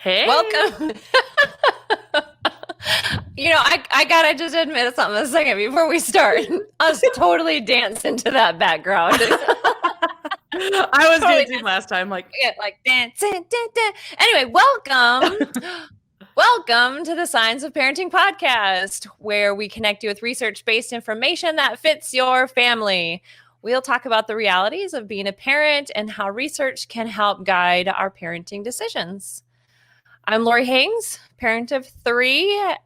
Hey. Welcome. I gotta just admit something a second before we start. I was totally dancing to that background. I was dancing last time, like dancing. Anyway, welcome. Welcome to the Science of Parenting podcast, where we connect you with research-based information that fits your family. We'll talk about the realities of being a parent and how research can help guide our parenting decisions. I'm Lori Haynes, parent of 3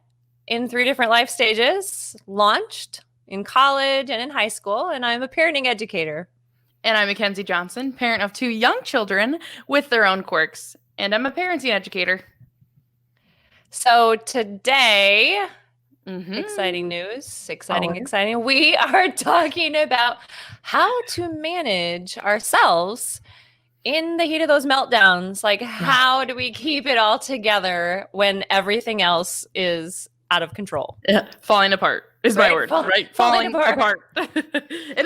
in 3 different life stages, launched in college and in high school, and I'm a parenting educator. And I'm Mackenzie Johnson, parent of 2 young children with their own quirks, and I'm a parenting educator. So today, exciting news, exciting. We are talking about how to manage ourselves in the heat of those meltdowns. Like, how do we keep it all together when everything else is out of control? Yeah, falling apart is my word, right? Falling apart. And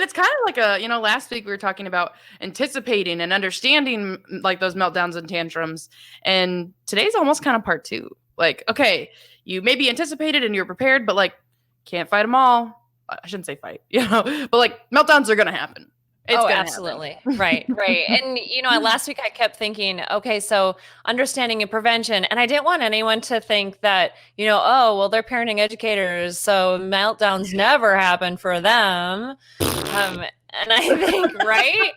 it's kind of like last week we were talking about anticipating and understanding like those meltdowns and tantrums. And today's almost kind of part 2. Like, okay, you maybe anticipated and you're prepared, but like can't fight them all. I shouldn't say fight, but like meltdowns are going to happen. Absolutely. Right. And, last week I kept thinking, okay, so understanding and prevention. And I didn't want anyone to think that, they're parenting educators, so meltdowns never happen for them. And I think, right?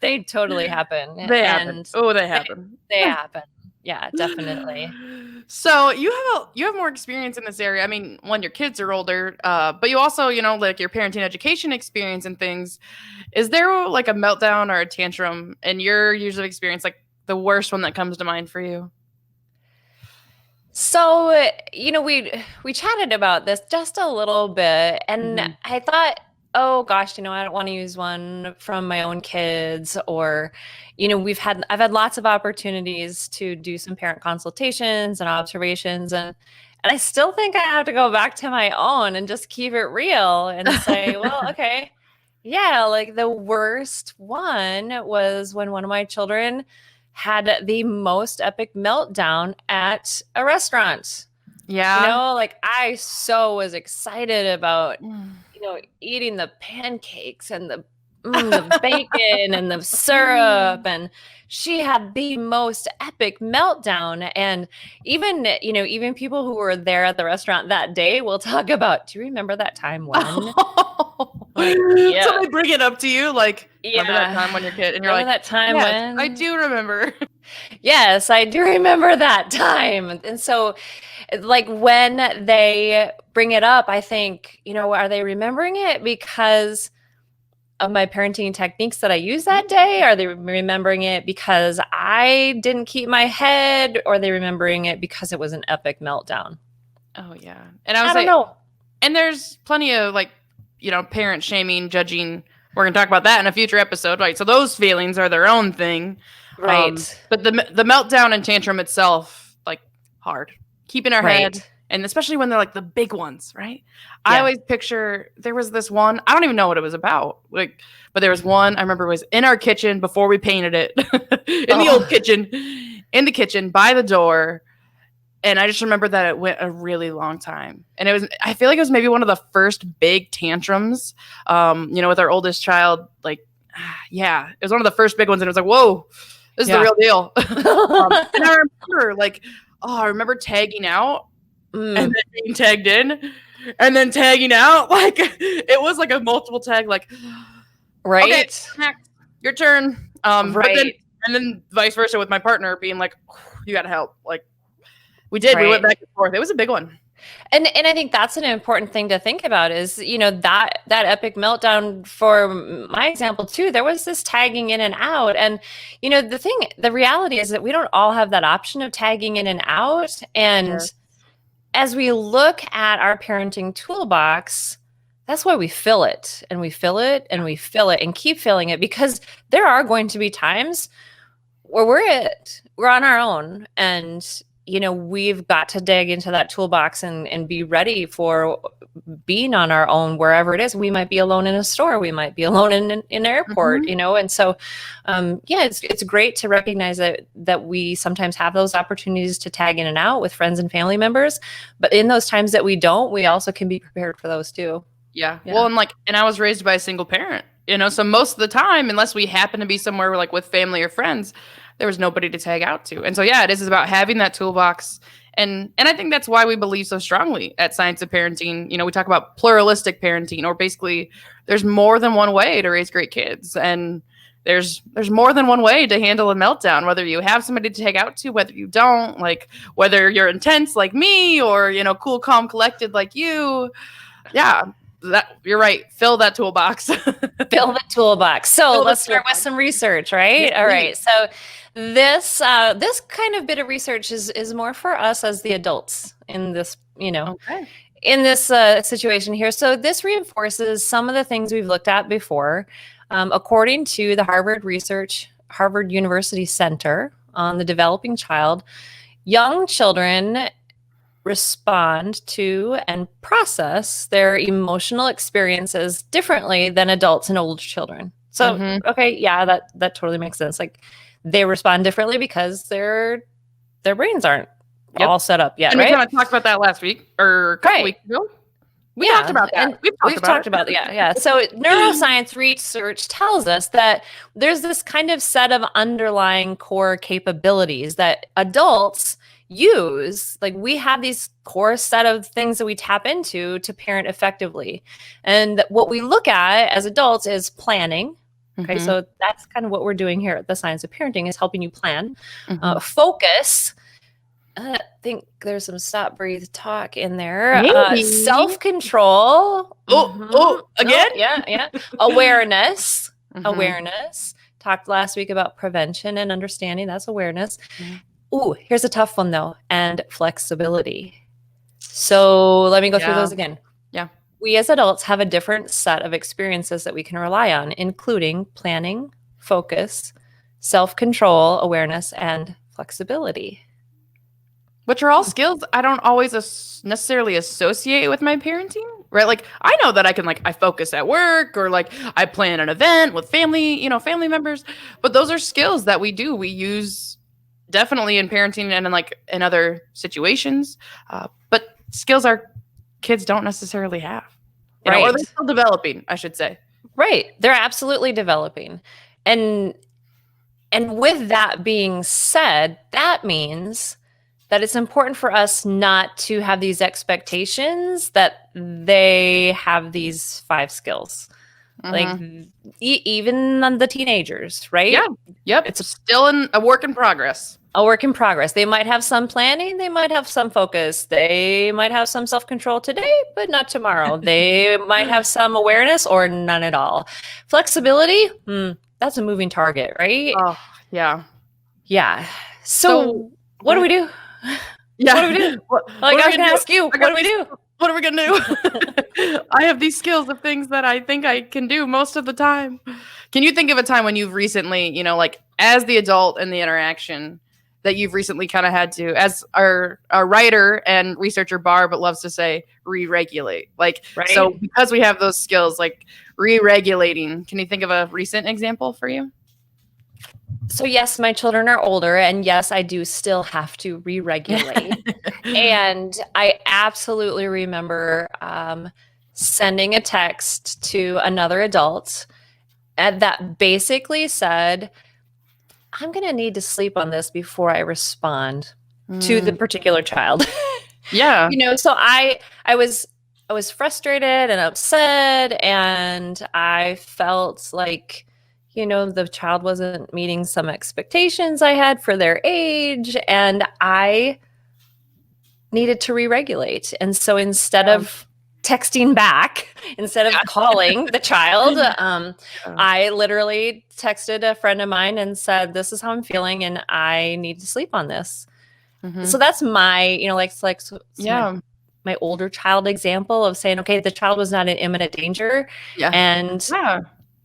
They totally happen. They happen. They happen. They happen. Yeah, definitely. So you have more experience in this area. I mean, when your kids are older, but you also, like your parenting education experience and things. Is there like a meltdown or a tantrum in your years of experience, like the worst one that comes to mind for you? So, we chatted about this just a little bit, and I thought, oh gosh, I don't want to use one from my own kids, or, I've had lots of opportunities to do some parent consultations and observations, and I still think I have to go back to my own and just keep it real and say, well, okay, yeah, like the worst one was when one of my children had the most epic meltdown at a restaurant. Yeah. Like I was excited about eating the pancakes and the bacon and the syrup, and she had the most epic meltdown. And even people who were there at the restaurant that day will talk about, do you remember that time when? Yeah. So they bring it up to you, like, remember that time when you're a kid, and you're remember like, that time when? I do remember. Yes, I do remember that time. And so, like, when they bring it up, I think, are they remembering it because of my parenting techniques that I used that day? Are they remembering it because I didn't keep my head? Or are they remembering it because it was an epic meltdown? Oh, yeah. And I don't know. And there's plenty of, like, parent shaming, judging. We're going to talk about that in a future episode, right? So those feelings are their own thing. Right. But the meltdown and tantrum itself, like, hard. Keeping our head. And especially when they're like the big ones, right? Yeah. I always picture, there was this one, I don't even know what it was about. But there was one, I remember it was in our kitchen before we painted it. In the old kitchen, in the kitchen, by the door. And I just remember that it went a really long time. And I feel like it was maybe one of the first big tantrums, with our oldest child. Like, yeah, it was one of the first big ones. And it was like, whoa, this is the real deal. And I remember I remember tagging out. And then being tagged in and then tagging out. Like it was like a multiple tag, like, right. Okay, your turn. Right. And then vice versa with my partner being like, you gotta help. Like we did, we went back and forth. It was a big one. And I think that's an important thing to think about is, that epic meltdown for my example too, there was this tagging in and out. And, the reality is that we don't all have that option of tagging in and out. And as we look at our parenting toolbox, that's why we fill it and we fill it and we fill it and keep filling it, because there are going to be times where we're on our own, and we've got to dig into that toolbox and be ready for being on our own wherever it is. We might be alone in a store. We might be alone in an airport, and so, it's great to recognize that we sometimes have those opportunities to tag in and out with friends and family members. But in those times that we don't, we also can be prepared for those too. Yeah. Well, and I was raised by a single parent, so most of the time, unless we happen to be somewhere like with family or friends, there was nobody to tag out to. And so, it is about having that toolbox. And I think that's why we believe so strongly at Science of Parenting. We talk about pluralistic parenting, or basically there's more than one way to raise great kids. And there's more than one way to handle a meltdown, whether you have somebody to take out to, whether you don't, like whether you're intense like me or, cool, calm, collected like you. Yeah. You're right. Fill that toolbox. Fill the toolbox. So let's start with some research, right? All right. So this kind of bit of research is more for us as the adults in this, in this situation here. So this reinforces some of the things we've looked at before. According to the Harvard University Center on the Developing Child, young children respond to and process their emotional experiences differently than adults and older children. So, okay, that totally makes sense. Like they respond differently because their brains aren't all set up yet, and right? We kind of talked about that last week or a couple weeks ago. We talked about that. We've talked about it. Yeah. So neuroscience research tells us that there's this kind of set of underlying core capabilities that adults use. Like we have these core set of things that we tap into to parent effectively. And what we look at as adults is planning. Okay. So that's kind of what we're doing here at the Science of Parenting, is helping you plan, focus. I think there's some stop, breathe, talk in there. Self-control. Again? Yeah. Awareness. Awareness. Talked last week about prevention and understanding. That's awareness. Ooh, here's a tough one though. And flexibility. So let me go through those again. Yeah. We as adults have a different set of experiences that we can rely on, including planning, focus, self-control, awareness, and flexibility. Which are all skills I don't always necessarily associate with my parenting, right? Like I know that I can I focus at work, or I plan an event with family, family members, but those are skills that we use definitely in parenting and in other situations. But skills our kids don't necessarily have, right? Or they're still developing, I should say. Right. They're absolutely developing. And with that being said, that means that it's important for us not to have these expectations that they have these 5 skills. Like even on the teenagers, right? Yeah. Yep. It's still a work in progress. A work in progress. They might have some planning. They might have some focus. They might have some self-control today, but not tomorrow. They might have some awareness or none at all. Flexibility, that's a moving target, right? Oh, yeah. Yeah. So what do we do? Yeah. What do we do? I was going to ask you, what do we do? What are we going to do? I have these skills of things that I think I can do most of the time. Can you think of a time when you've recently, as the adult in the interaction, that you've recently kind of had to, as our writer and researcher Barb loves to say, re-regulate? So because we have those skills, re-regulating, can you think of a recent example for you? So yes, my children are older, and yes, I do still have to re-regulate. And I absolutely remember sending a text to another adult that basically said, I'm going to need to sleep on this before I respond to the particular child. Yeah. So I was frustrated and upset, and I felt like, the child wasn't meeting some expectations I had for their age, and I needed to re-regulate. And so instead of texting back, instead of calling the child, I literally texted a friend of mine and said, this is how I'm feeling, and I need to sleep on this. So that's my, my older child example of saying, okay, the child was not in imminent danger. Yeah. And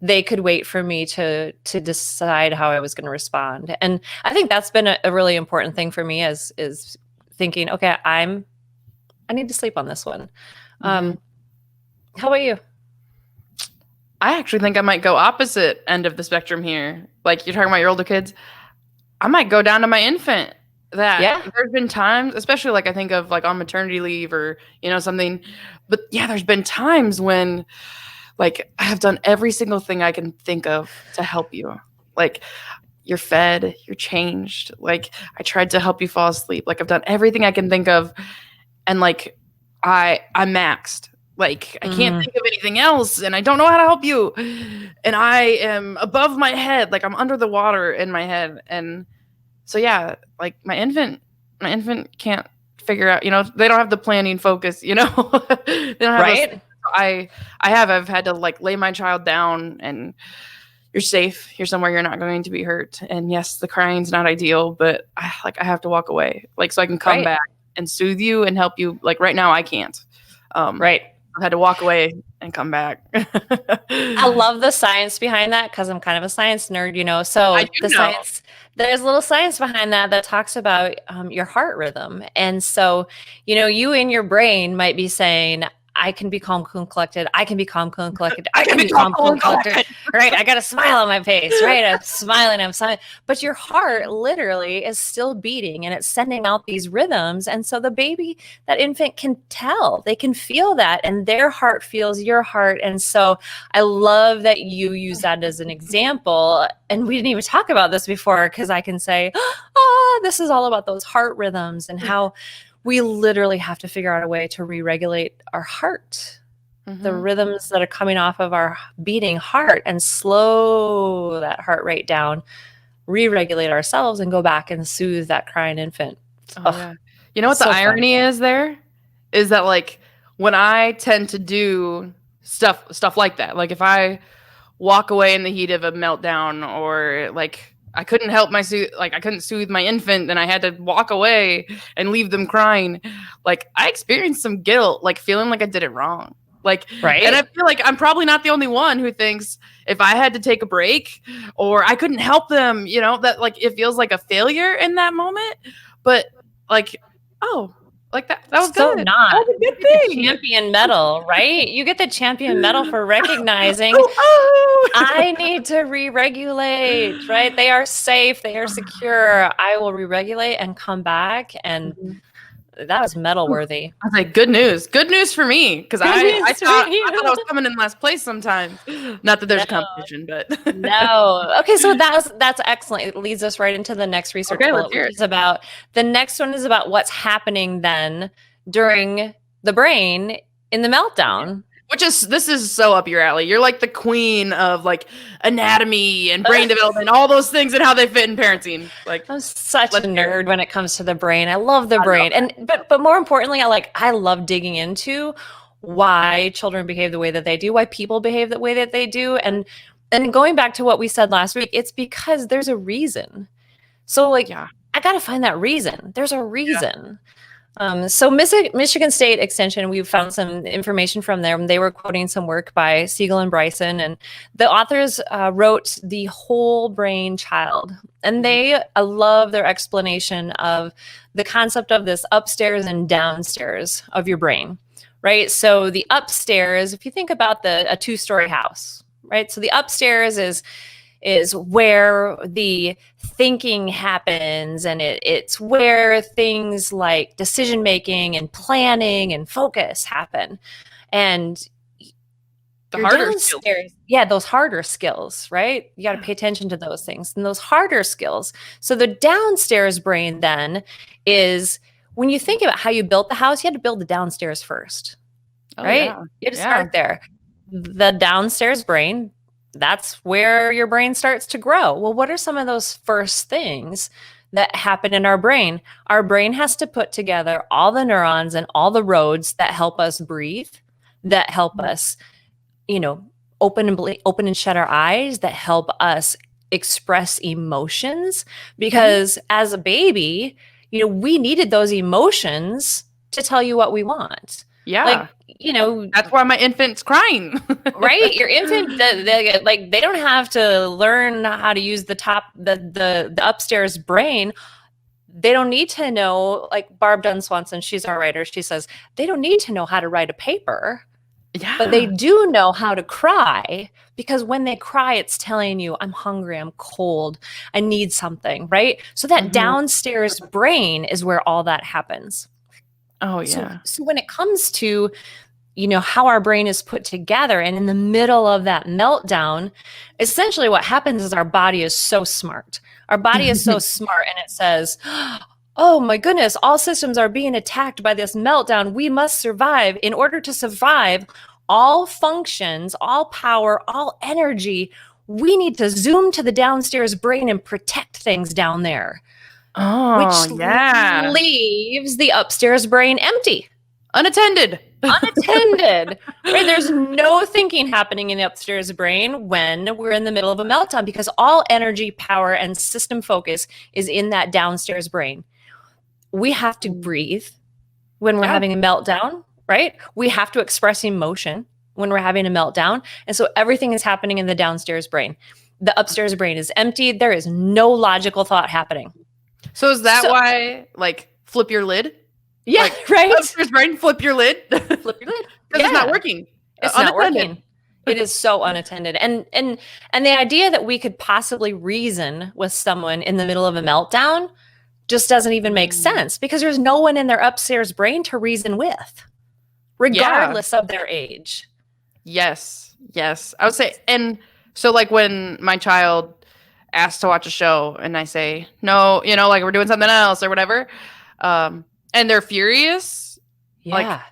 they could wait for me to decide how I was going to respond. And I think that's been a really important thing for me is thinking, okay, I need to sleep on this one. How about you? I actually think I might go opposite end of the spectrum here. Like, you're talking about your older kids. I might go down to my infant. There's been times, especially like I think of like on maternity leave or, something. But yeah, there's been times when like I have done every single thing I can think of to help you. Like, you're fed, you're changed. Like, I tried to help you fall asleep. Like, I've done everything I can think of. And like, I'm maxed. Like, I can't think of anything else, and I don't know how to help you. And I am above my head, like I'm under the water in my head. And so yeah, like my infant can't figure out, they don't have the planning focus, they don't have right. I've had to like lay my child down, and you're safe. You're somewhere you're not going to be hurt. And yes, the crying's not ideal, but I have to walk away, like, so I can come back and soothe you and help you. Like right now I can't. Right. I had to walk away and come back. I love the science behind that because I'm kind of a science nerd, So science, there's a little science behind that talks about your heart rhythm. And so, you in your brain might be saying, I can be calm, cool, and collected. I can be calm, cool, and collected. I can be calm, cool, and collected. Right? I got a smile on my face. Right? I'm smiling. But your heart literally is still beating, and it's sending out these rhythms. And so the baby, that infant, can tell. They can feel that, and their heart feels your heart. And so I love that you use that as an example. And we didn't even talk about this before, because I can say, this is all about those heart rhythms and how we literally have to figure out a way to re-regulate our heart, the rhythms that are coming off of our beating heart, and slow that heart rate down, re-regulate ourselves, and go back and soothe that crying infant. Yeah. You know what the irony is there? Is that like when I tend to do stuff like that, like if I walk away in the heat of a meltdown, or like I couldn't help I couldn't soothe my infant, and I had to walk away and leave them crying. Like, I experienced some guilt, like feeling like I did it wrong. Like, right. And I feel like I'm probably not the only one who thinks if I had to take a break or I couldn't help them, that like it feels like a failure in that moment. But like, like that was so good. Not. That was a good thing. Champion medal, right? You get the champion medal for recognizing I need to re-regulate, right? They are safe. They are secure. I will re-regulate and come back. And that was medal worthy. I was like, good news. Good news for me. Because I thought I was coming in last place sometimes. Not that there's a competition, but no. Okay, so that's excellent. It leads us right into the next research bullet, which is about the next one is about what's happening then during the brain in the meltdown. This is so up your alley. You're like the queen of like anatomy and brain development, all those things and how they fit in parenting. Like, I'm such a nerd when it comes to the brain. I love the brain. But more importantly, I love digging into why children behave the way that they do, why people behave the way that they do. And going back to what we said last week, it's because there's a reason. So I got to find that reason. There's a reason. So Michigan State Extension, we found some information from them. They were quoting some work by Siegel and Bryson, and the authors wrote The Whole Brain Child. And I love their explanation of the concept of this upstairs and downstairs of your brain, right? So the upstairs, if you think about a two-story house, right? So the upstairs is where the thinking happens, and it's where things like decision making and planning and focus happen. And the harder skills. Those harder skills, right? You got to pay attention to those things and those harder skills. So the downstairs brain then is when you think about how you built the house, you had to build the downstairs first, right? Yeah. You had to start there. The downstairs brain, that's where your brain starts to grow. Well, what are some of those first things that happen in our brain? Our brain has to put together all the neurons and all the roads that help us breathe, that help us, open and shut our eyes, that help us express emotions. Because as a baby, we needed those emotions to tell you what we want. Yeah. That's why my infant's crying. Right? Your infant, they don't have to learn how to use the upstairs brain. they don't need to know, like Barb Dunn Swanson, she's our writer. She says, they don't need to know how to write a paper, but they do know how to cry, because when they cry, it's telling you, I'm hungry, I'm cold, I need something, right? So that downstairs brain is where all that happens. Oh, yeah. So when it comes to, you know, how our brain is put together, and in the middle of that meltdown, essentially what happens is our body is so smart. Our body is so smart, and it says, oh my goodness, all systems are being attacked by this meltdown. We must survive. In order to survive, all functions, all power, all energy, we need to zoom to the downstairs brain and protect things down there. Oh, which yeah. leaves the upstairs brain empty. Unattended. Right? There's no thinking happening in the upstairs brain when we're in the middle of a meltdown, because all energy, power, and system focus is in that downstairs brain. We have to breathe when we're having a meltdown, right? We have to express emotion when we're having a meltdown. And so everything is happening in the downstairs brain. The upstairs brain is empty. There is no logical thought happening. So is that why, like, flip your lid? Yeah, like, right. Upstairs brain, flip your lid. Flip your lid. Because it's not working. It's not working. It is so unattended. And the idea that we could possibly reason with someone in the middle of a meltdown just doesn't even make sense, because there's no one in their upstairs brain to reason with, regardless of their age. Yes. I would say, and so like when my child asks to watch a show and I say, no, you know, like we're doing something else or whatever, and they're furious, like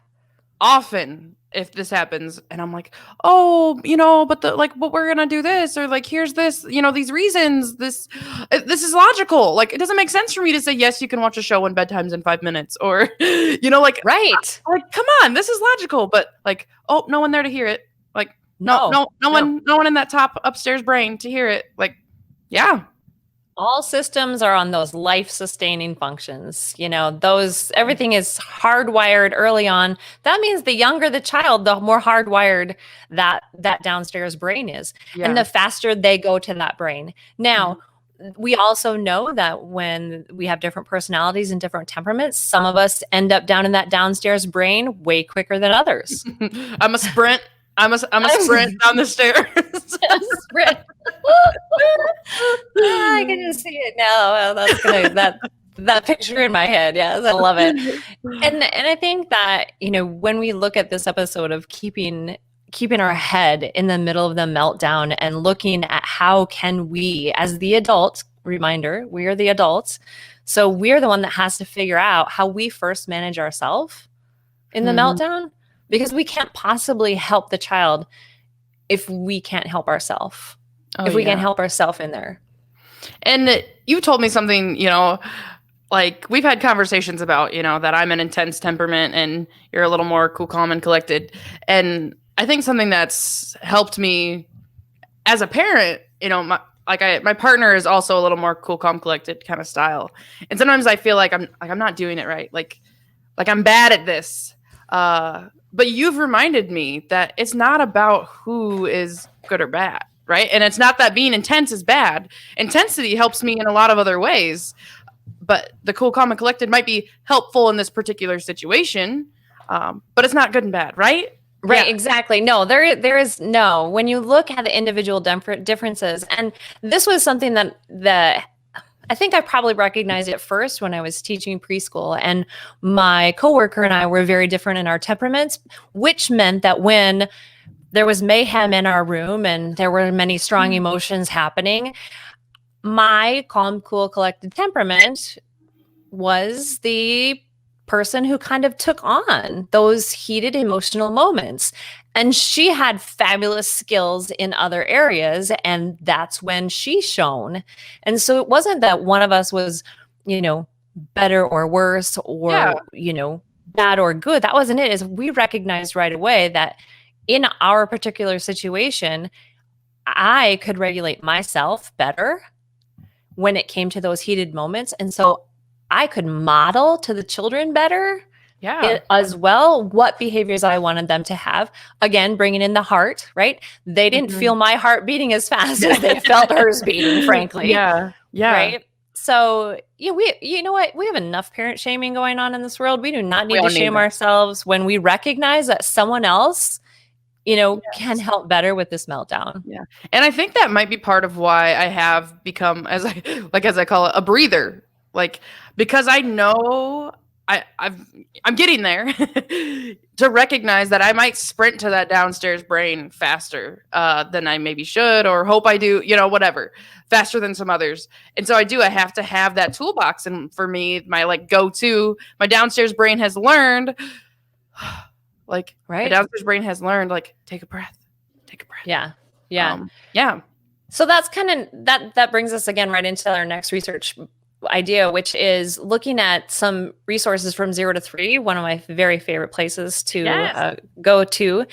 often if this happens and I'm like, oh, you know, but we're going to do this, or like, here's this, you know, these reasons, this is logical. Like, it doesn't make sense for me to say, yes, you can watch a show when bedtime's in 5 minutes, or, you know, like, right. Like, come on, this is logical, but like, oh, no one there to hear it. Like, no one in that top upstairs brain to hear it. Like, yeah. All systems are on those life-sustaining functions. You know, everything is hardwired early on. That means the younger the child, the more hardwired that downstairs brain is. Yeah. And the faster they go to that brain. Now, we also know that when we have different personalities and different temperaments, some of us end up down in that downstairs brain way quicker than others. I'm a sprint down the stairs. Sprint. I can just see it now. That's that picture in my head. Yes, I love it. And I think that, you know, when we look at this episode of keeping our head in the middle of the meltdown and looking at how can we, as the adults, reminder, we are the adults, so we're the one that has to figure out how we first manage ourselves in the meltdown, because we can't possibly help the child if we can't help ourselves. If we can't help ourselves in there. And you told me something, you know, like we've had conversations about, you know, that I'm an intense temperament and you're a little more cool, calm, and collected. And I think something that's helped me as a parent, you know, my partner is also a little more cool, calm, collected kind of style. And sometimes I feel like I'm not doing it right. Like I'm bad at this. But you've reminded me that it's not about who is good or bad, right? And it's not that being intense is bad. Intensity helps me in a lot of other ways, but the cool, calm, and collected might be helpful in this particular situation, but it's not good and bad, right? Right, yeah. Exactly. No, there is no. When you look at the individual differences, and this was something that I think I probably recognized it first when I was teaching preschool, and my coworker and I were very different in our temperaments, which meant that when there was mayhem in our room and there were many strong emotions happening, my calm, cool, collected temperament was the person who kind of took on those heated emotional moments. And she had fabulous skills in other areas, and that's when she shone. And so it wasn't that one of us was, you know, better or worse or, you know, bad or good. That wasn't it. Is we recognized right away that in our particular situation, I could regulate myself better when it came to those heated moments. And so I could model to the children better as well what behaviors I wanted them to have. Again, bringing in the heart, right? They didn't feel my heart beating as fast as they felt hers beating, frankly. Yeah. Right? So yeah, you know what? We have enough parent shaming going on in this world. We do not need to shame that. ourselves when we recognize that someone else, can help better with this meltdown. Yeah. And I think that might be part of why I have become, as I call it, a breather. Like, because I know I'm getting there to recognize that I might sprint to that downstairs brain faster than I maybe should, or hope I do, whatever, faster than some others. And so I have to have that toolbox. And for me, my go-to, my downstairs brain has learned, like, right? My downstairs brain has learned, like, take a breath. Yeah. Yeah. So that's kind of that brings us again right into our next research idea, which is looking at some resources from 0 to 3, one of my very favorite places to go to,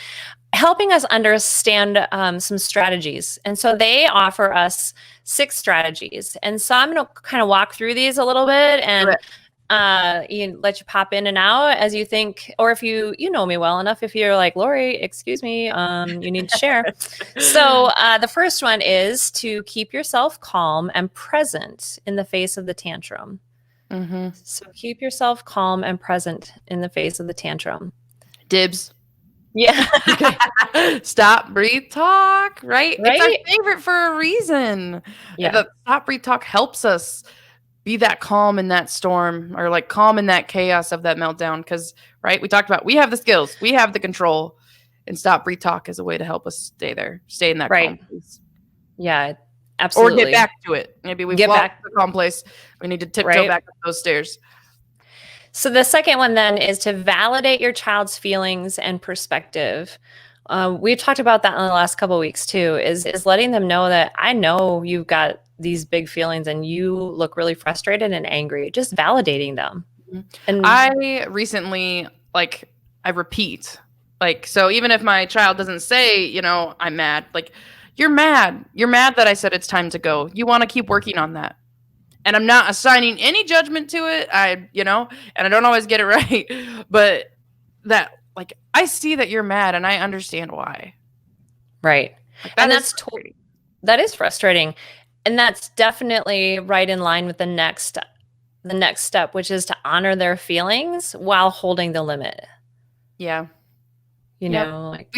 helping us understand some strategies. And so they offer us 6 strategies. And so I'm going to kind of walk through these a little bit and let you pop in and out as you think, or if you know me well enough, if you're like, Lori, excuse me, you need to share. So the first one is to keep yourself calm and present in the face of the tantrum. Mm-hmm. So keep yourself calm and present in the face of the tantrum. Dibs. Yeah. Stop, breathe, talk, right? It's our favorite for a reason. Yeah. The stop, breathe, talk helps us be that calm in that storm, or like calm in that chaos of that meltdown. Because, right, we talked about, we have the skills, we have the control, and stop, breathe, talk is a way to help us stay in that calm place. Yeah, absolutely. Or get back to it. Maybe we've lost the calm place. We need to tiptoe back up those stairs. So the second one then is to validate your child's feelings and perspective. We've talked about that in the last couple of weeks too, is letting them know that I know you've got these big feelings and you look really frustrated and angry, just validating them. Mm-hmm. And I recently, I repeat, so even if my child doesn't say, I'm mad, you're mad that I said it's time to go. You want to keep working on that. And I'm not assigning any judgment to it. And I don't always get it right, but that, I see that you're mad and I understand why. Right. And that is frustrating. And that's definitely right in line with the next step, which is to honor their feelings while holding the limit. Yeah. We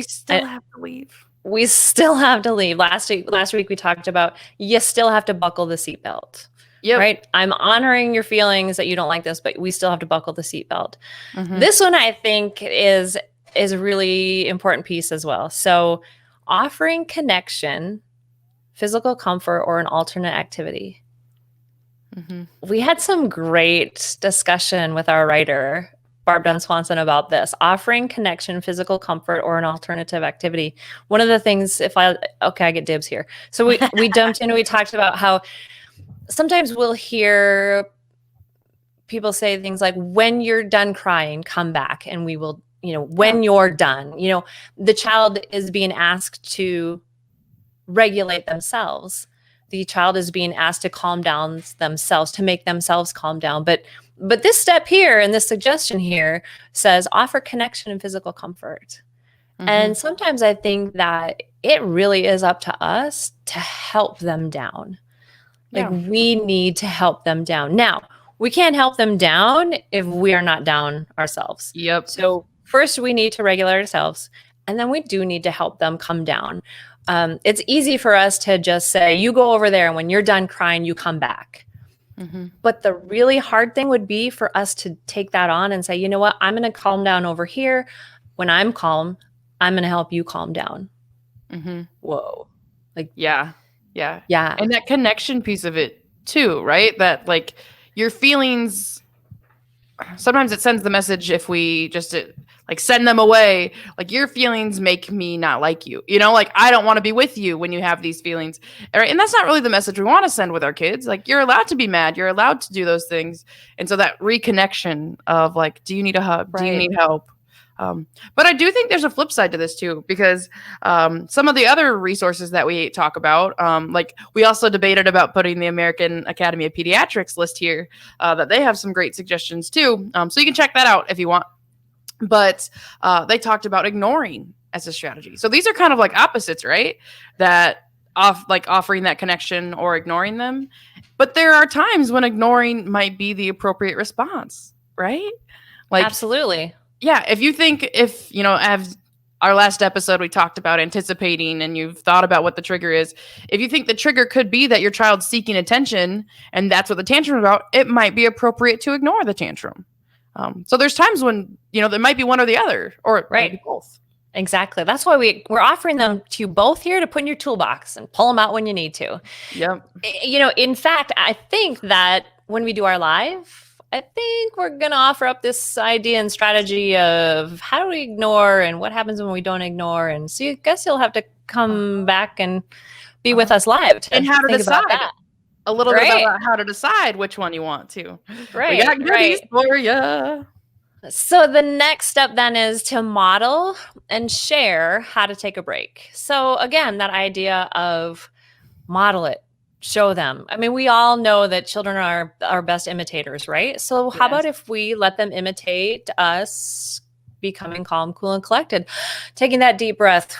still have to leave. We still have to leave. Last week we talked about, you still have to buckle the seatbelt. Yep. Right. I'm honoring your feelings that you don't like this, but we still have to buckle the seatbelt. Mm-hmm. This one I think is a really important piece as well. So offering connection, physical comfort, or an alternate activity. Mm-hmm. We had some great discussion with our writer, Barb Dunn Swanson, about this, offering connection, physical comfort, or an alternative activity. One of the things, I get dibs here. So we jumped in and we talked about how sometimes we'll hear people say things like, when you're done crying, come back and we will, when you're done, the child is being asked to regulate themselves. The child is being asked to calm down themselves, to make themselves calm down. But this step here and this suggestion here says offer connection and physical comfort. Mm-hmm. And sometimes I think that it really is up to us to help them down. We need to help them down. Now, we can't help them down if we are not down ourselves. Yep. So first we need to regulate ourselves, and then we do need to help them come down. It's easy for us to just say, you go over there, and when you're done crying, you come back. Mm-hmm. But the really hard thing would be for us to take that on and say, you know what, I'm going to calm down over here. When I'm calm, I'm going to help you calm down. Mm-hmm. Whoa. Yeah. And that connection piece of it too, right? That your feelings, sometimes it sends the message if we just send them away. Your feelings make me not like you. I don't want to be with you when you have these feelings. Right? And that's not really the message we want to send with our kids. You're allowed to be mad. You're allowed to do those things. And so that reconnection of do you need a hug? Right. Do you need help? But I do think there's a flip side to this too, because some of the other resources that we talk about, we also debated about putting the American Academy of Pediatrics list here, that they have some great suggestions too. So you can check that out if you want. But they talked about ignoring as a strategy. So these are kind of opposites, right? That offering that connection or ignoring them. But there are times when ignoring might be the appropriate response, right? Like, absolutely. Yeah, if as our last episode we talked about anticipating and you've thought about what the trigger is, if you think the trigger could be that your child's seeking attention and that's what the tantrum is about, it might be appropriate to ignore the tantrum. So there's times when, there might be one or the other, or maybe both. Exactly. That's why we're offering them to you both here to put in your toolbox and pull them out when you need to. Yep. In fact, I think that when we do our live, I think we're going to offer up this idea and strategy of how do we ignore and what happens when we don't ignore. And so I guess you'll have to come back and be with us live and how to decide a little bit about how to decide which one you want to. Right. We got goodies for you. So the next step then is to model and share how to take a break. So again, that idea of model it, show them. I mean, we all know that children are our best imitators, right? So how about if we let them imitate us becoming calm, cool, and collected, taking that deep breath,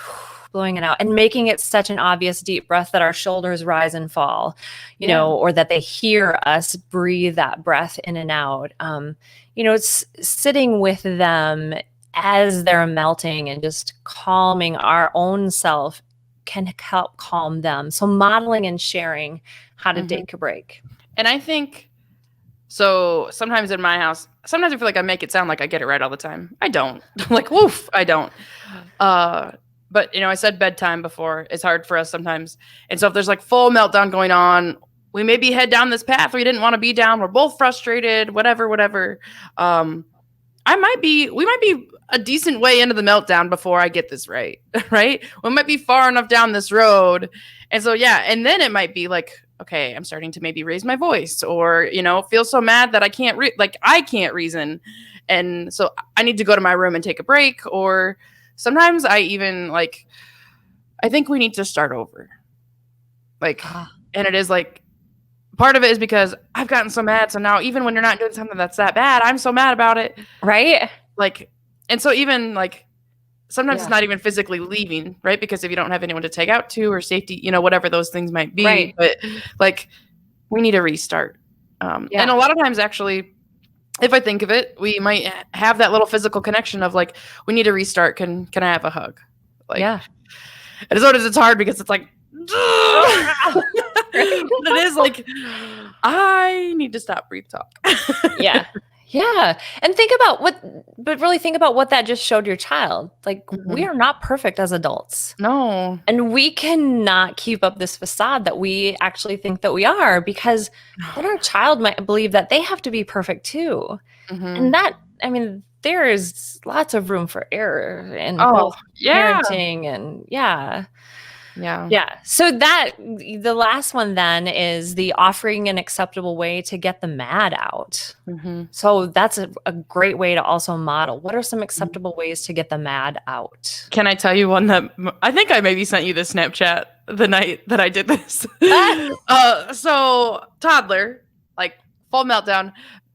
blowing it out, and making it such an obvious deep breath that our shoulders rise and fall, or that they hear us breathe that breath in and out. It's sitting with them as they're melting and just calming our own self can help calm them. So modeling and sharing how to take a break. And I think, so sometimes in my house, sometimes I feel like I make it sound like I get it right all the time. I don't. Like, woof, I don't. But, I said bedtime before. It's hard for us sometimes. And so if there's like full meltdown going on, we maybe head down this path we didn't want to be down. We're both frustrated, whatever. We might be a decent way into the meltdown before I get this right, right? We might be far enough down this road. And so, and then it might be like, okay, I'm starting to maybe raise my voice or, feel so mad that I can't reason. And so I need to go to my room and take a break. Or sometimes I even I think we need to start over. And it is part of it is because I've gotten so mad. So now even when you're not doing something that's that bad, I'm so mad about it. Right. And so even sometimes it's not even physically leaving, right? Because if you don't have anyone to take out to or safety, whatever those things might be, right. But we need a restart. And a lot of times actually, if I think of it, we might have that little physical connection of we need a restart. Can I have a hug? And as much as it's hard because it's it is I need to stop, breathe, talk. Yeah. And really think about what that just showed your child. We are not perfect as adults. No. And we cannot keep up this facade that we actually think that we are, because then our child might believe that they have to be perfect too. And there is lots of room for error in both parenting and Yeah. So the last one then is the offering an acceptable way to get the mad out. So that's a great way to also model. What are some acceptable ways to get the mad out? Can I tell you one that I think I maybe sent you the Snapchat the night that I did this? So toddler, full meltdown,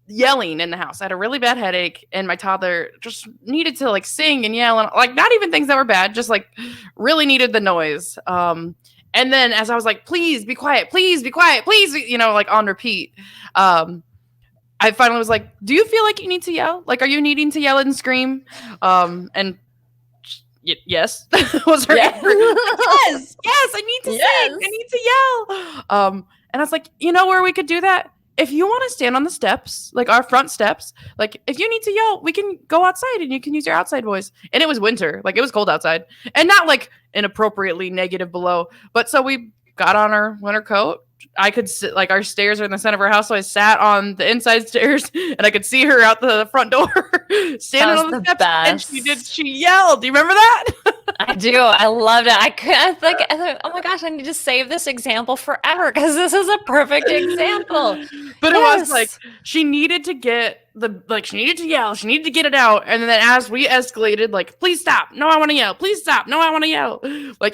yelling in the house. I had a really bad headache and my toddler just needed to sing and yell and not even things that were bad, just really needed the noise. And then as I was please be quiet, please, on repeat. I finally was do you feel like you need to yell? Are you needing to yell and scream? And yes, was her answer. Yes, I need to sing. I need to yell. And I was where we could do that? If you want to stand on the steps, our front steps, if you need to yell, we can go outside and you can use your outside voice. And it was winter, it was cold outside, and not inappropriately negative below. But so we got on our winter coat. I could sit, our stairs are in the center of our house, so I sat on the inside stairs and I could see her out the front door standing on the steps. Best. And she yelled. Do you remember that? I do. I loved it. I thought, oh my gosh, I need to save this example forever because this is a perfect example. But it was she needed to get she needed to yell. She needed to get it out. And then as we escalated, please stop. No, I want to yell. Please stop. No, I want to yell.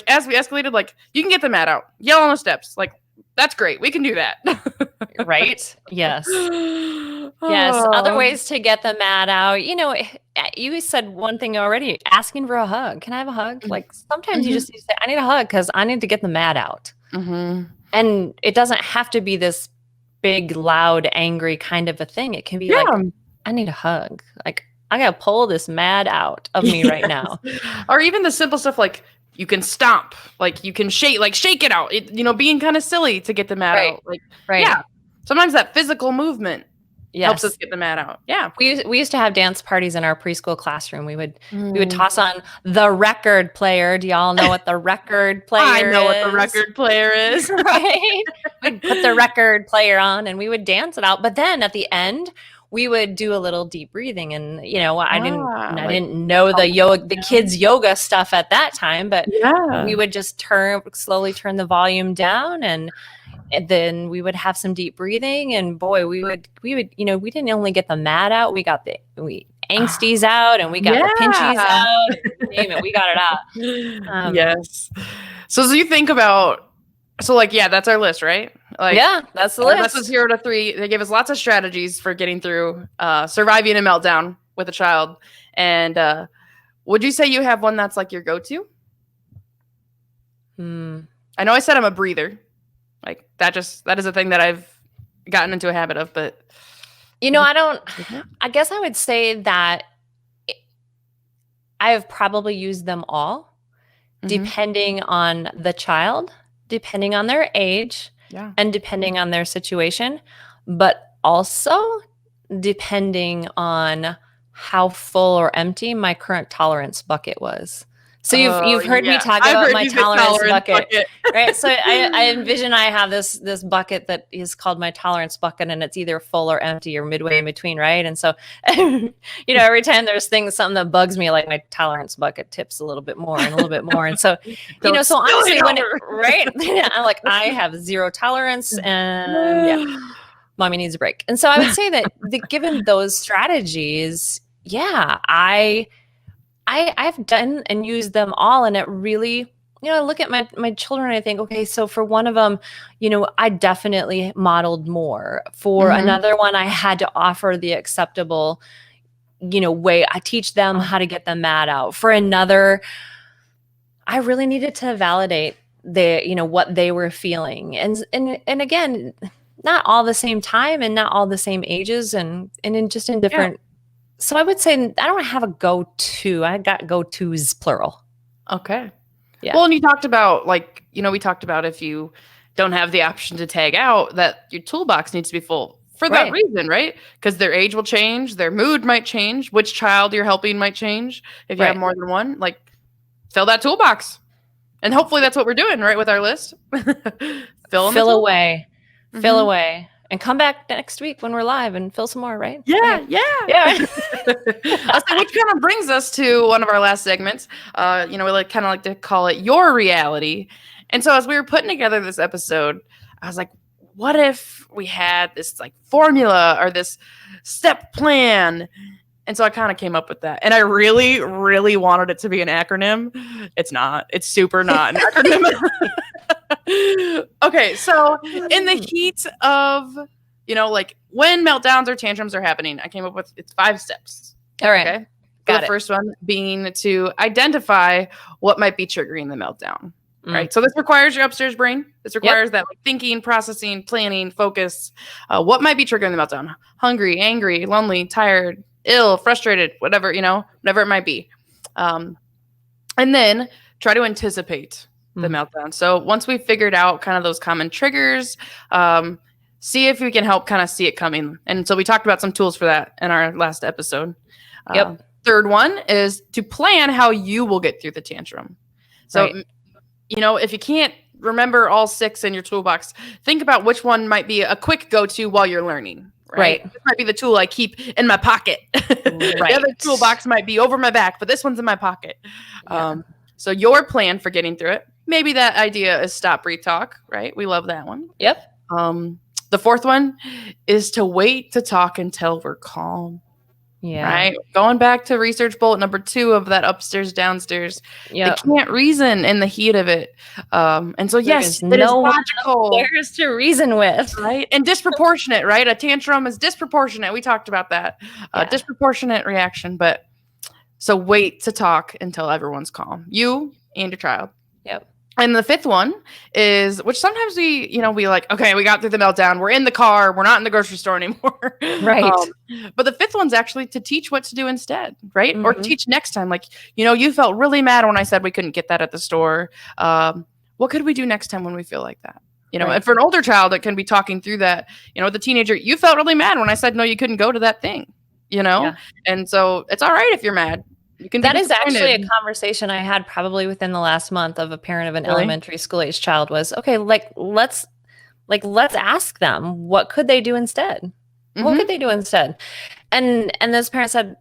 As we escalated, you can get the mat out. Yell on the steps. That's great. We can do that. Right? Yes. Yes. Other ways to get the mad out. You said one thing already, asking for a hug. Can I have a hug? Sometimes you just need to say, I need a hug because I need to get the mad out. And it doesn't have to be this big, loud, angry kind of a thing. It can be like, I need a hug. Like, I got to pull this mad out of me right now. Or even the simple stuff like you can stomp, like you can shake it out. Being kind of silly to get the mad out. Like, yeah. Sometimes that physical movement helps us get the mad out. Yeah. We used to have dance parties in our preschool classroom. We would toss on the record player. Do y'all know what the record player is? I know what the record player is. Right? We'd put the record player on and we would dance it out. But then at the end, we would do a little deep breathing, and I didn't know the kids yoga stuff at that time, but we would just slowly turn the volume down, and then we would have some deep breathing, and boy, we would we didn't only get the mad out, we got the angsties out, and we got the pinchies out. Name it, we got it out. Yes. So as you think about, that's our list, right? That's the list. That's a 0 to 3. They gave us lots of strategies for getting through surviving a meltdown with a child. And would you say you have one that's like your go-to? I know I said I'm a breather. Like that is a thing that I've gotten into a habit of, but I guess I would say that I have probably used them all, depending on the child, depending on their age, and depending on their situation, but also depending on how full or empty my current tolerance bucket was. So you've heard me talk about my tolerance bucket, right? So I envision I have this bucket that is called my tolerance bucket, and it's either full or empty or midway in between, right? And so, every time there's something that bugs me, like my tolerance bucket tips a little bit more and a little bit more. And so, so honestly, I'm like, I have zero tolerance, and mommy needs a break. And so I would say that given those strategies, I've done and used them all, and it really, I look at my children and I think, okay, so for one of them, I definitely modeled more. For another one, I had to offer the acceptable, way. I teach them how to get the mad out. For another, I really needed to validate what they were feeling. And again, not all the same time and not all the same ages, and in different. So I would say I don't have a go-to. I got go-tos plural. Okay. Yeah. Well, and you talked about we talked about if you don't have the option to tag out, that your toolbox needs to be full for that reason, right? Because their age will change, their mood might change, which child you're helping might change. If you have more than one, fill that toolbox. And hopefully that's what we're doing, right, with our list. Fill away. Fill away. And come back next week when we're live and fill some more, right? Yeah. Which kind of brings us to one of our last segments. We kind of like to call it Your Reality. And so as we were putting together this episode, I was like, what if we had this formula or this step plan? And so I kind of came up with that. And I really, really wanted it to be an acronym. It's not. It's super not an acronym. Okay, so in the heat of, when meltdowns or tantrums are happening, I came up with it's 5 steps. All right. Okay? The first one being to identify what might be triggering the meltdown. Right. So this requires your upstairs brain. This requires that thinking, processing, planning, focus. What might be triggering the meltdown? Hungry, angry, lonely, tired, ill, frustrated, whatever it might be. And then try to anticipate the meltdown. So once we figured out kind of those common triggers, see if we can help kind of see it coming. And so we talked about some tools for that in our last episode. Third one is to plan how you will get through the tantrum. So, if you can't remember all 6 in your toolbox, think about which one might be a quick go-to while you're learning. Right. This might be the tool I keep in my pocket. The other toolbox might be over my back, but this one's in my pocket. So your plan for getting through it. Maybe that idea is stop, breathe, talk, right? We love that one. Yep. The fourth one is to wait to talk until we're calm. Yeah. Right. Going back to research bullet number 2 of that upstairs, downstairs. They can't reason in the heat of it. And so, yes, it is logical. There's to reason with. Right. And disproportionate, right? A tantrum is disproportionate. We talked about that. Disproportionate reaction. But so wait to talk until everyone's calm. You and your child. Yep. And the fifth one is, which sometimes we like, okay, we got through the meltdown. We're in the car. We're not in the grocery store anymore. Right. But the fifth one's actually to teach what to do instead, right? Or teach next time. Like, you felt really mad when I said we couldn't get that at the store. What could we do next time when we feel like that? Right. And for an older child, it can be talking through that. The teenager, you felt really mad when I said, no, you couldn't go to that thing, Yeah. And so it's all right if you're mad. That is actually a conversation I had probably within the last month of a parent of an elementary school age child was, okay, let's ask them, what could they do instead? What could they do instead? And this parent said,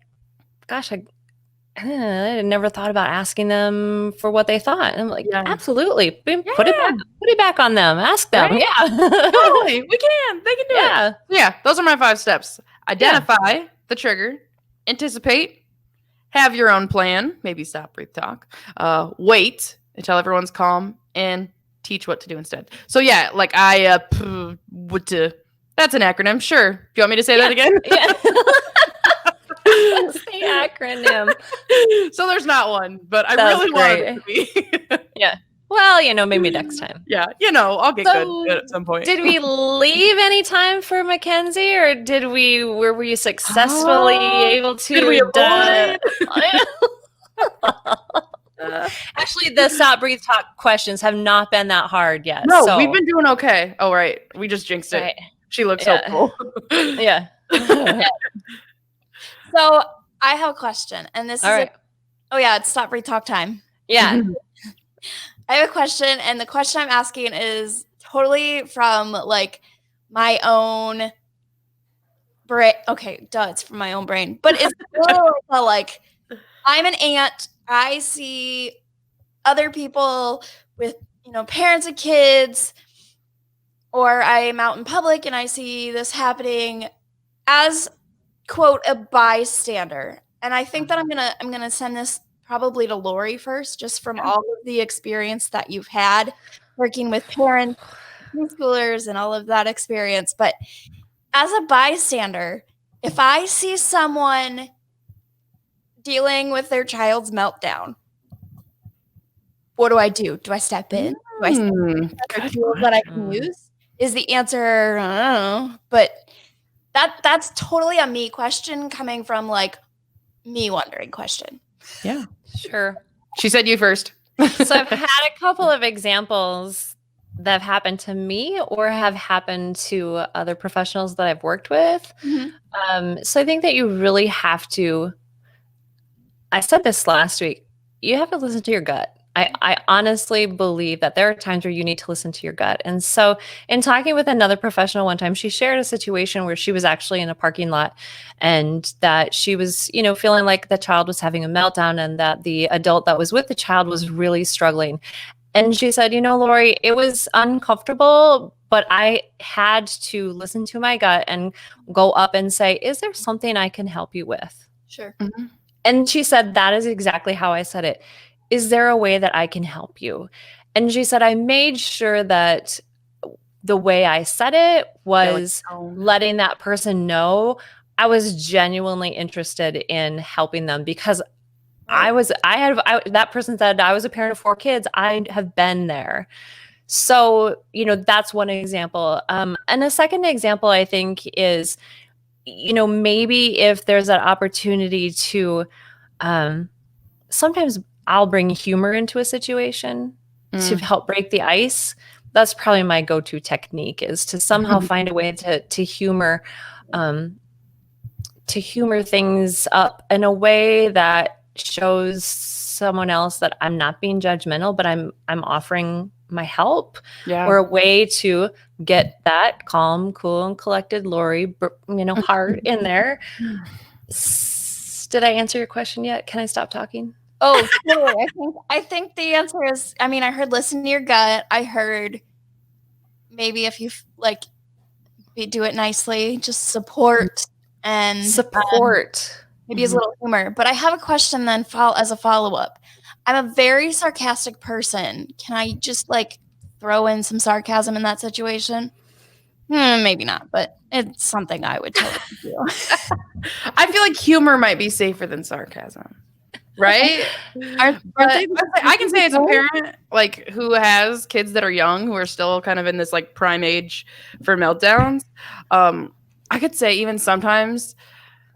gosh, I never thought about asking them for what they thought. And I'm like, absolutely. Put it back on them. Ask them. Right? Yeah. Totally. We can. They can do it. Yeah. Those are my 5 steps. Identify the trigger, anticipate, have your own plan, maybe stop, breathe, talk, wait until everyone's calm, and teach what to do instead. So yeah, like that's an acronym. Sure. Do you want me to say that again? Yeah. What's the acronym? So there's not one, but I really want it to be. Yeah. Well, maybe next time. Yeah, I'll get good at some point. Did we leave any time for Mackenzie, or were you successfully able to? Did we avoid? Actually, the stop, breathe, talk questions have not been that hard yet. No, we've been doing okay. Oh, right. We just jinxed it. She looks hopeful. Yeah. So I have a question, and this is it's stop, breathe, talk time. Yeah. I have a question, and the question I'm asking is totally from like my own brain. Okay, it's from my own brain, but it's like I'm an aunt. I see other people with parents of kids, or I'm out in public and I see this happening as quote a bystander. And I think that I'm gonna send this probably to Lori first, just from all of the experience that you've had working with parents, preschoolers, and all of that experience. But as a bystander, if I see someone dealing with their child's meltdown, what do I do? Do I step in? Do I step in? Are there tools that I can use? Is the answer, I don't know. But that's totally a me question coming from like me wondering question. Yeah. Sure. She said you first. So I've had a couple of examples that have happened to me or have happened to other professionals that I've worked with. So I think that you really have to, I said this last week, you have to listen to your gut. I honestly believe that there are times where you need to listen to your gut. And so in talking with another professional one time, she shared a situation where she was actually in a parking lot and that she was, feeling like the child was having a meltdown and that the adult that was with the child was really struggling. And she said, Lori, it was uncomfortable, but I had to listen to my gut and go up and say, is there something I can help you with? Sure. Mm-hmm. And she said, that is exactly how I said it. Is there a way that I can help you? And she said, I made sure that the way I said it was letting that person know I was genuinely interested in helping them because that person said, I was a parent of 4 kids. I have been there. So, that's one example. And a second example, I think, is, maybe if there's that opportunity to, sometimes I'll bring humor into a situation to help break the ice. That's probably my go-to technique, is to somehow find a way to humor things up in a way that shows someone else that I'm not being judgmental, but I'm offering my help, or a way to get that calm, cool, and collected Lori, heart in there. Did I answer your question yet? Can I stop talking? Oh, totally. I think the answer is, I heard listen to your gut. I heard maybe if you do it nicely, just support and maybe as a little humor. But I have a question then as a follow-up. I'm a very sarcastic person. Can I just throw in some sarcasm in that situation? Maybe not, but it's something I would totally do. I feel like humor might be safer than sarcasm. right? Aren't they I can say as a parent, like who has kids that are young, who are still kind of in this like prime age for meltdowns. I could say even sometimes,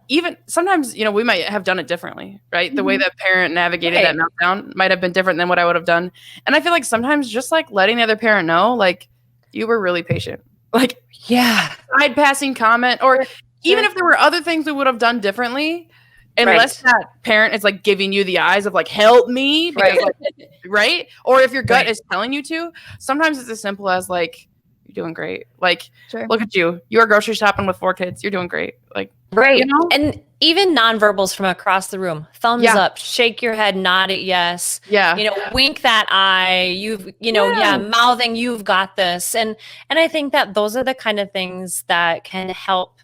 we might have done it differently, right? The way that parent navigated that meltdown might have been different than what I would have done. And I feel like sometimes just like letting the other parent know, like you were really patient, like side passing comment, or even if there were other things we would have done differently. Unless that parent is like giving you the eyes of like, help me, because, right? Or if your gut is telling you to, sometimes it's as simple as like, you're doing great. Like, look at you. You are grocery shopping with 4 kids. You're doing great. Like, you know? And even nonverbals from across the room, thumbs up, shake your head, nod it yes. Yeah. Wink that eye. Mouthing, you've got this. And I think that those are the kind of things that can help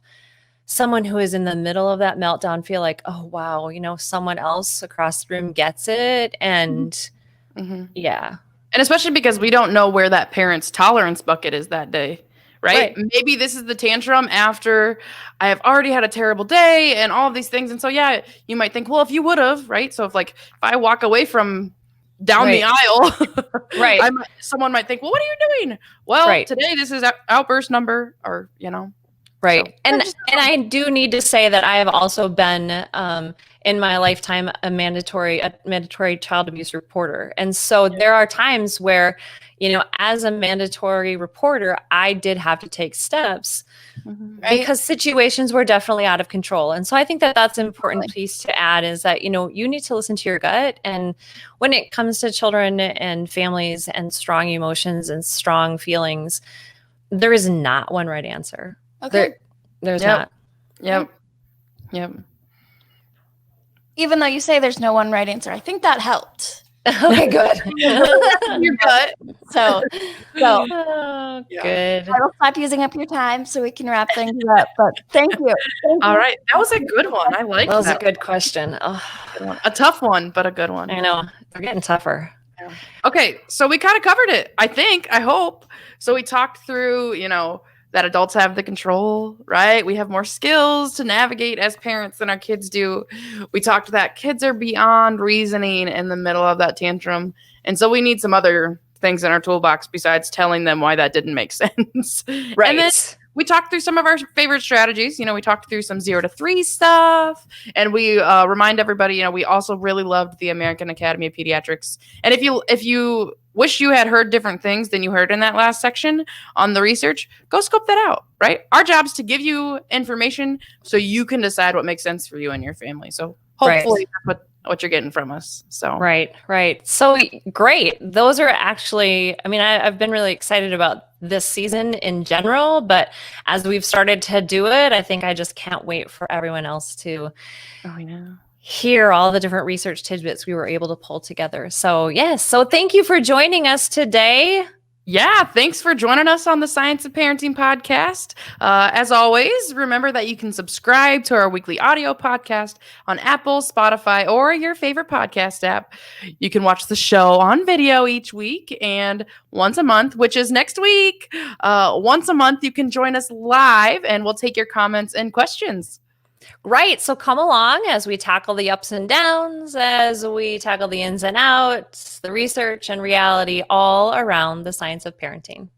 someone who is in the middle of that meltdown feel like, oh, wow, someone else across the room gets it. And and especially because we don't know where that parent's tolerance bucket is that day, right? Maybe this is the tantrum after I have already had a terrible day and all of these things. And so, you might think, well, if you would have, right? So if I walk away from down the aisle, someone might think, well, what are you doing? Well, today this is outburst number, or, Right. So, and I do need to say that I have also been in my lifetime a mandatory child abuse reporter. And so there are times where, as a mandatory reporter, I did have to take steps because situations were definitely out of control. And so I think that that's an important piece to add, is that, you need to listen to your gut. And when it comes to children and families and strong emotions and strong feelings, there is not one right answer. Okay. There's not. Yep. Even though you say there's no one right answer, I think that helped. Okay, good. Your gut. So good. I will stop using up your time so we can wrap things up. But thank you. All right. That was a good one. I like that. That was a good question. Oh. A tough one, but a good one. I know. They're getting tougher. Okay. So we kind of covered it, I hope. So we talked through, that adults have the control, right? We have more skills to navigate as parents than our kids do. We talked that kids are beyond reasoning in the middle of that tantrum. And so we need some other things in our toolbox besides telling them why that didn't make sense. Right. And then we talked through some of our favorite strategies. We talked through some 0 to 3 stuff. And we remind everybody, we also really loved the American Academy of Pediatrics. And if you wish you had heard different things than you heard in that last section on the research, go scope that out, right? Our job is to give you information so you can decide what makes sense for you and your family. So hopefully that's what you're getting from us. So Right. So great. Those are actually, I've been really excited about this season in general, but as we've started to do it, I think I just can't wait for everyone else to hear all the different research tidbits we were able to pull together. So yes. So thank you for joining us today. Yeah, thanks for joining us on the Science of Parenting podcast. As always, remember that you can subscribe to our weekly audio podcast on Apple, Spotify, or your favorite podcast app. You can watch the show on video each week, and once a month, which is next week, once a month, you can join us live, and we'll take your comments and questions. Right. So come along as we tackle the ups and downs, as we tackle the ins and outs, the research and reality all around the science of parenting.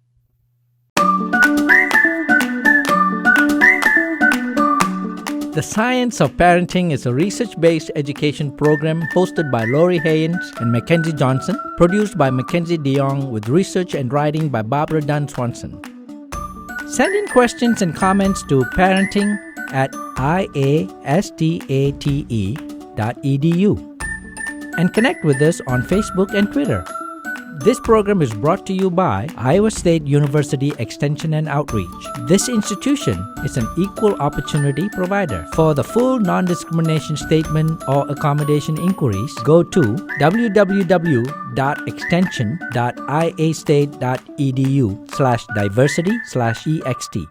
The Science of Parenting is a research-based education program hosted by Lori Haynes and Mackenzie Johnson, produced by Mackenzie DeYoung with research and writing by Barbara Dunn Swanson. Send in questions and comments to parenting@iastate.edu and connect with us on Facebook and Twitter. This program is brought to you by Iowa State University Extension and Outreach. This institution is an equal opportunity provider. For the full non-discrimination statement or accommodation inquiries, go to www.extension.iastate.edu/diversity/ext.